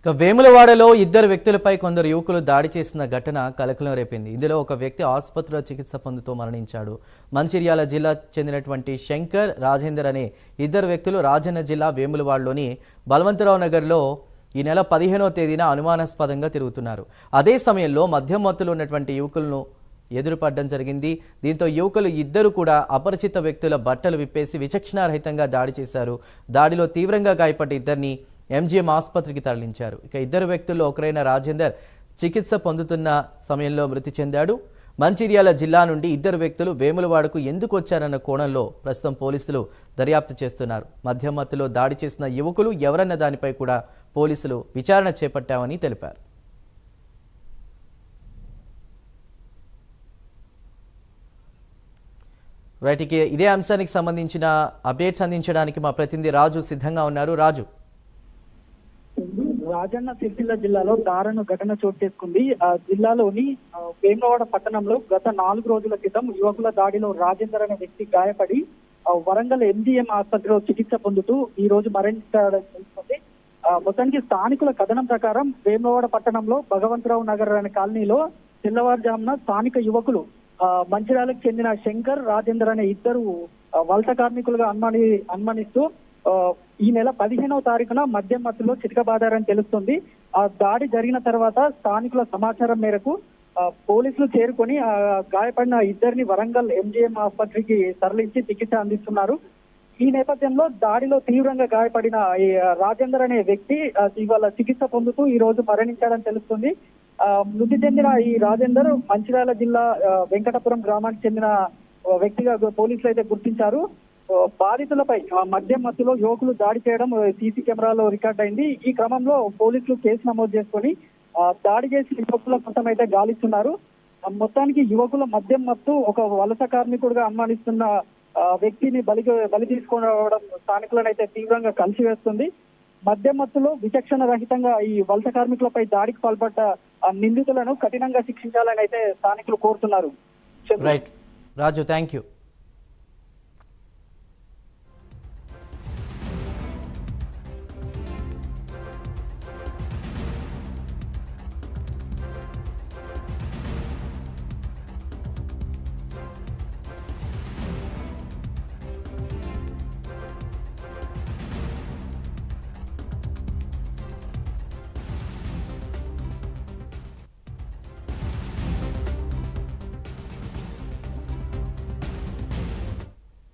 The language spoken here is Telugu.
వేములవాడలో ఇద్దరు వ్యక్తులపై కొందరు యువకులు దాడి చేసిన ఘటన కలకలం రేపింది. ఇందులో ఒక వ్యక్తి ఆసుపత్రిలో చికిత్స పొందుతూ మరణించాడు. మంచిర్యాల జిల్లా చెందినటువంటి శంకర్, రాజేందర్ అనే ఇద్దరు వ్యక్తులు రాజన్న జిల్లా వేములవాడలోని బలవంతరావు నగర్లో ఈ నెల 15వ తేదీన అనుమానాస్పదంగా తిరుగుతున్నారు. అదే సమయంలో మద్యం మత్తులో ఉన్నటువంటి యువకులను ఎదురుపడడం జరిగింది. దీంతో యువకులు ఇద్దరు కూడా అపరిచిత వ్యక్తుల బట్టలు విప్పేసి విచక్షణారహితంగా దాడి చేశారు. దాడిలో తీవ్రంగా గాయపడ్డ ఇద్దరిని ఎంజీఎం ఆసుపత్రికి తరలించారు. ఇక ఇద్దరు వ్యక్తుల్లో ఒకరైన రాజేందర్ చికిత్స పొందుతున్న సమయంలో మృతి చెందాడు. మంచిర్యాల జిల్లా నుండి ఇద్దరు వ్యక్తులు వేములవాడకు ఎందుకు వచ్చారన్న కోణంలో ప్రస్తుతం పోలీసులు దర్యాప్తు చేస్తున్నారు. మద్యం మత్తులో దాడి చేసిన యువకులు ఎవరన్న దానిపై కూడా పోలీసులు విచారణ చేపట్టామని తెలిపారు. రైట్కి ఇదే అంశానికి సంబంధించిన అప్డేట్స్ అందించడానికి మా ప్రతినిధి రాజు సిద్ధంగా ఉన్నారు. రాజు, రాజన్న సిరిసిల్ల జిల్లాలో దారుణ ఘటన చోటు చేసుకుంది. జిల్లాలోని వేములవాడ పట్టణంలో గత 4 రోజుల క్రితం యువకుల దాడిలో రాజేందర్ అనే వ్యక్తి గాయపడి వరంగల్ ఎంజీఎం ఆసుపత్రిలో చికిత్స పొందుతూ ఈ రోజు మరణించడం తెలుస్తుంది. మొత్తానికి స్థానికుల కథనం ప్రకారం వేములవాడ పట్టణంలో భగవంతరావు నగర్ అనే కాలనీలో తెల్లవారుజామున స్థానిక యువకులు మంచిర్యాలకు చెందిన శంకర్, రాజేందర్ అనే ఇద్దరు వలస కార్మికులుగా అనుమానిస్తూ ఈ నెల 15వ తారీఖున మద్యం మత్తులో చితకబాదారని తెలుస్తుంది. ఆ దాడి జరిగిన తర్వాత స్థానికుల సమాచారం మేరకు పోలీసులు చేరుకొని గాయపడిన ఇద్దరిని వరంగల్ ఎంజీఎం ఆసుపత్రికి తరలించి చికిత్స అందిస్తున్నారు. ఈ నేపథ్యంలో దాడిలో తీవ్రంగా గాయపడిన ఈ రాజేందర్ అనే వ్యక్తి ఇవాళ చికిత్స పొందుతూ ఈ రోజు మరణించాడని తెలుస్తుంది. మృతి చెందిన ఈ రాజేందర్ మంచిర్యాల జిల్లా వెంకటపురం గ్రామానికి చెందిన వ్యక్తిగా పోలీసులు అయితే గుర్తించారు. బాధితులపై మద్యం మత్తులో యువకులు దాడి చేయడం సీసీ కెమెరాలో రికార్డ్ అయింది. ఈ క్రమంలో పోలీసులు కేసు నమోదు చేసుకొని దాడి చేసిన యువకుల కోసం అయితే గాలిస్తున్నారు. మొత్తానికి యువకుల మద్యం మత్తు ఒక వలస కార్మికుడిగా అనుమానిస్తున్న వ్యక్తిని బలి తీసుకోవడం స్థానికులను అయితే తీవ్రంగా కలిసివేస్తుంది. మద్యం మత్తులో విచక్షణ రహితంగా ఈ వలస కార్మికులపై దాడికి పాల్పడ్డ నిందితులను కఠినంగా శిక్షించాలని అయితే స్థానికులు కోరుతున్నారు. Right Raju, thank you.